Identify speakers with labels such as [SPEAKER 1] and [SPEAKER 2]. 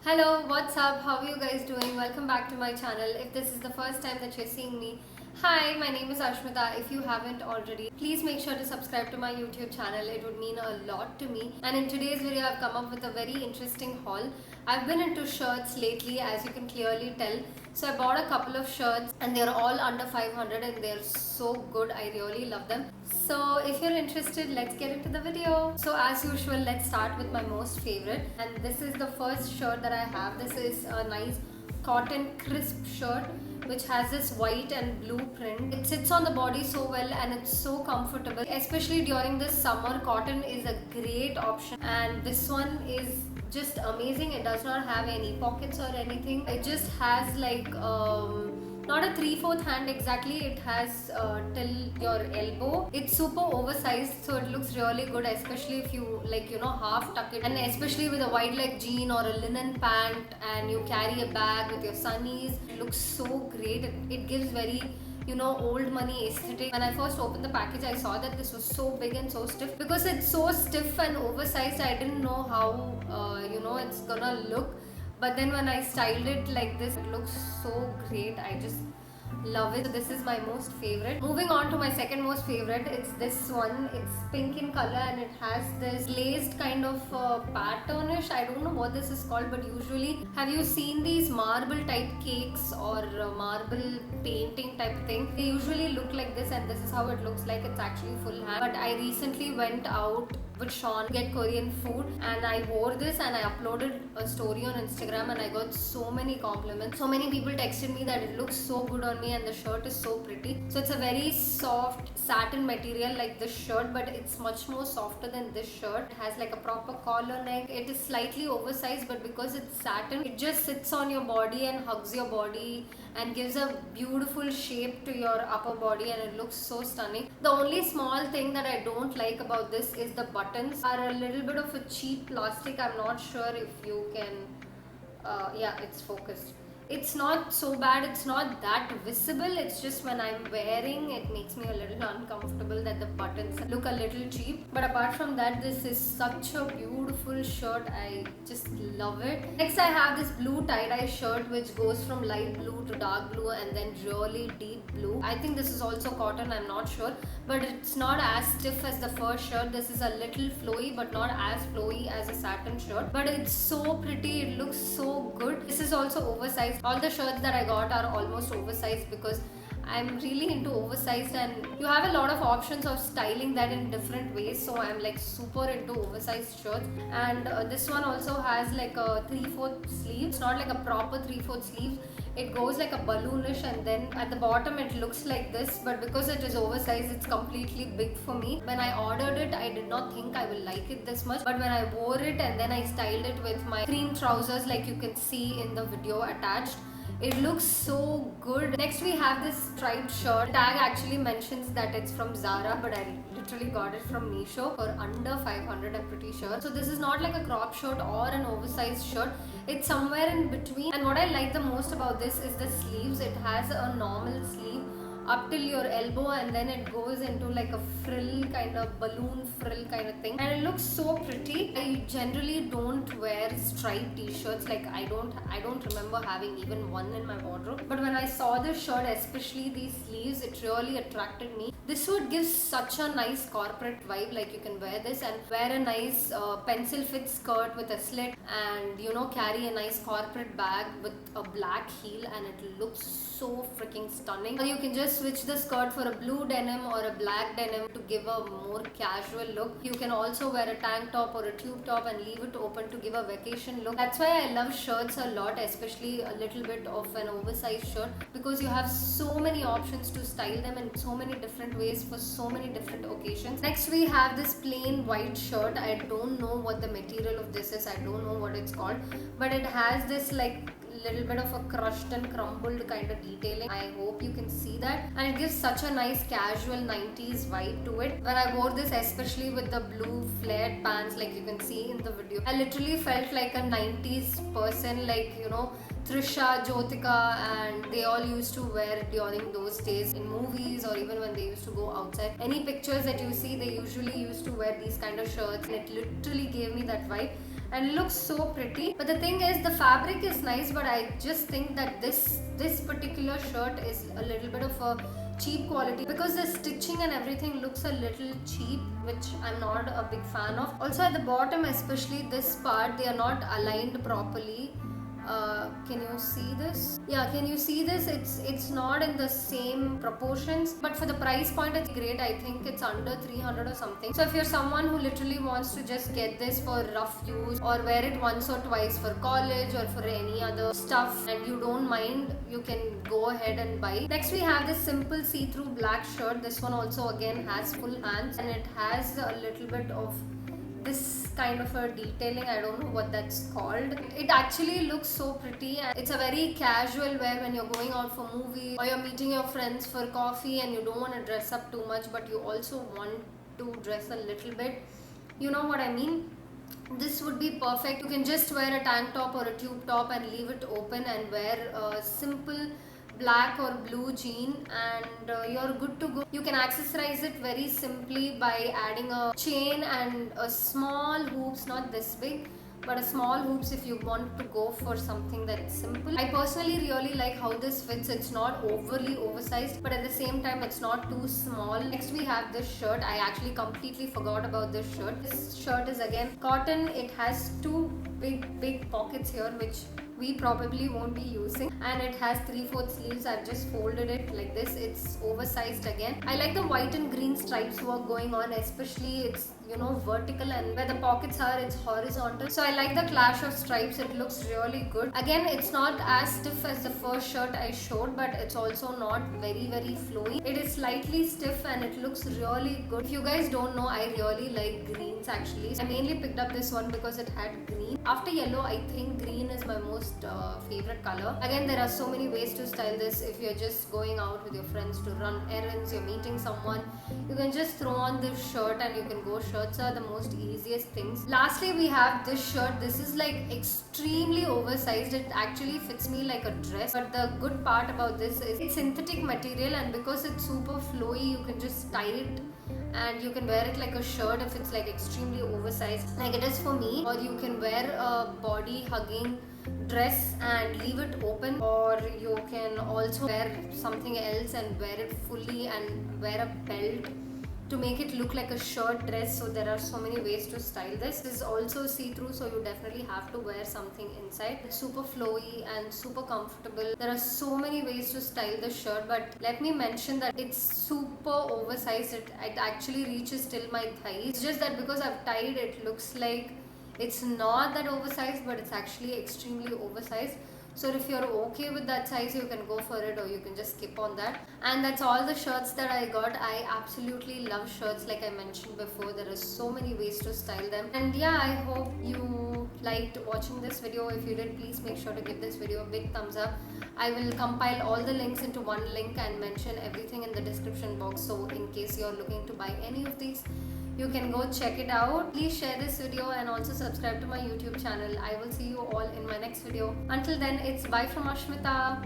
[SPEAKER 1] Hello, what's up? How are you guys doing? Welcome back to my channel. If this is the first time that you're seeing me, hi, my name is Ashmita. If you haven't already, please make sure to subscribe to my YouTube channel. It would mean a lot to me. And in today's video, I've come up with a very interesting haul. I've been into shirts lately, as you can clearly tell. So I bought a couple of shirts and they're all under 500 and they're so good. I really love them. So if you're interested, let's get into the video. So as usual, let's start with my most favorite. And this is the first shirt that I have. This is a nice cotton crisp shirt which has this white and blue print. It sits on the body so well and it's so comfortable. Especially during this summer, cotton is a great option. And this one is just amazing. It does not have any pockets or anything. It just has like not a 3/4 hand exactly. It has till your elbow. It's super oversized, so it looks really good, especially if you half tuck it, and especially with a wide leg jean or a linen pant and you carry a bag with your sunnies. It looks so great. It gives very old money aesthetic. When I first opened the package, I saw that this was so big and so stiff. Because it's so stiff and oversized, I didn't know how it's gonna look. But then when I styled it like this, it looks so great. I just love it. So this is my most favorite. Moving on to my second most favorite, it's this one. It's pink in color and it has this glazed kind of patternish. I don't know what this is called, but usually, have you seen these marble type cakes or marble painting type thing? They usually look like this, and this is how it looks like. It's actually full hand. But I recently went out with Sean to get Korean food and I wore this and I uploaded a story on Instagram and I got so many compliments. So many people texted me that it looks so good on me and the shirt is so pretty. So it's a very soft satin material like this shirt, but it's much more softer than this shirt. It has like a proper collar neck. It is slightly oversized, but because it's satin, it just sits on your body and hugs your body and gives a beautiful shape to your upper body, and it looks so stunning. The only small thing that I don't like about this is the buttons are a little bit of a cheap plastic. I'm not sure if you can yeah, it's focused. It's not so bad, it's not that visible. It's just when I'm wearing, it makes me a little uncomfortable that the buttons look a little cheap. But apart from that, this is such a beautiful shirt. I just love it. Next, I have this blue tie-dye shirt which goes from light blue to dark blue and then really deep blue. I think this is also cotton, I'm not sure, but it's not as stiff as the first shirt. This is a little flowy, but not as flowy as a satin shirt. But it's so pretty, it looks so good. This is also oversized. All the shirts that I got are almost oversized because I'm really into oversized, and you have a lot of options of styling that in different ways. So I'm like super into oversized shirts. And this one also has like a 3/4 sleeve. It's not like a proper 3/4 sleeve. It goes like a balloonish, and then at the bottom it looks like this, but because it is oversized, it's completely big for me. When I ordered it, I did not think I will like it this much, but when I wore it and then I styled it with my cream trousers like you can see in the video attached, it looks so good. Next, we have this striped shirt. Tag actually mentions that it's from Zara, but I literally got it from Meesho for under 500, I'm pretty sure. So this is not like a crop shirt or an oversized shirt. It's somewhere in between. And what I like the most about this is the sleeves. It has a normal sleeve up till your elbow, and then it goes into like a frill kind of balloon frill kind of thing, and it looks so pretty. I generally don't wear striped t-shirts. Like I don't remember having even one in my wardrobe, but when I saw this shirt, especially these sleeves, it really attracted me. This would give such a nice corporate vibe. Like you can wear this and wear a nice pencil fit skirt with a slit, and carry a nice corporate bag with a black heel, and it looks so freaking stunning. Or you can just switch the skirt for a blue denim or a black denim to give a more casual look. You can also wear a tank top or a tube top and leave it open to give a vacation look. That's why I love shirts a lot, especially a little bit of an oversized shirt, because you have so many options to style them in so many different ways for so many different occasions. Next, we have this plain white shirt. I don't know what the material of this is. I don't know what it's called, but it has this like little bit of a crushed and crumbled kind of detailing. I hope you can see that, and it gives such a nice casual 90s vibe to it. When I wore this, especially with the blue flared pants like you can see in the video, I literally felt like a 90s person, like Trisha, Jyotika, and they all used to wear it during those days in movies or even when they used to go outside. Any pictures that you see, they usually used to wear these kind of shirts, and it literally gave me that vibe. and it looks so pretty. But the thing is, the fabric is nice, but I just think that this particular shirt is a little bit of a cheap quality because the stitching and everything looks a little cheap, which I'm not a big fan of. Also at the bottom, especially this part, they are not aligned properly. Can you see this? Yeah, can you see this? It's not in the same proportions, but for the price point it's great. I think it's under 300 or something. So if you're someone who literally wants to just get this for rough use or wear it once or twice for college or for any other stuff and you don't mind, you can go ahead and buy. Next we have this simple see-through black shirt. This one also again has full hands and it has a little bit of this kind of a detailing. I don't know what that's called. It actually looks so pretty and it's a very casual wear when you're going out for movie or you're meeting your friends for coffee and you don't want to dress up too much but you also want to dress a little bit. You know what I mean? This would be perfect. You can just wear a tank top or a tube top and leave it open and wear a simple black or blue jean and you're good to go. You can accessorize it very simply by adding a chain and a small hoops, not this big but a small hoops if you want to go for something that's simple. I personally really like how this fits. It's not overly oversized but at the same time it's not too small. Next we have this shirt. I actually completely forgot about this shirt. This shirt is again cotton. It has two big pockets here which we probably won't be using and it has 3/4 sleeves. I've just folded it like this. It's oversized again. I like the white and green stripes work going on, especially it's vertical and where the pockets are it's horizontal. So I like the clash of stripes. It looks really good. Again, it's not as stiff as the first shirt I showed but it's also not very flowy. It is slightly stiff and it looks really good. If you guys don't know, I really like greens actually. I mainly picked up this one because it had green. After yellow, I think green is my most favorite color. Again, there are so many ways to style this. If you're just going out with your friends to run errands, you're meeting someone, you can just throw on this shirt and you can go. Shirts are the most easiest things. Lastly, we have this shirt. This is like extremely oversized. It actually fits me like a dress, but the good part about this is it's synthetic material and because it's super flowy, you can just tie it and you can wear it like a shirt if it's like extremely oversized like it is for me, or you can wear a body hugging dress and leave it open, or you can also wear something else and wear it fully and wear a belt to make it look like a shirt dress. So there are so many ways to style this. This is also see-through, so you definitely have to wear something inside. It's super flowy and super comfortable. There are so many ways to style the shirt, but let me mention that it's super oversized. It actually reaches till my thighs. It's just that because I've tied, it looks like it's not that oversized, but it's actually extremely oversized. So if you're okay with that size, you can go for it or you can just skip on that. And that's all the shirts that I got. I absolutely love shirts like I mentioned before. There are so many ways to style them. And yeah, I hope you liked watching this video. If you did, please make sure to give this video a big thumbs up. I will compile all the links into one link and mention everything in the description box. So in case you're looking to buy any of these, you can go check it out. Please share this video and also subscribe to my YouTube channel. I will see you all in my next video. Until then, it's bye from Ashmita.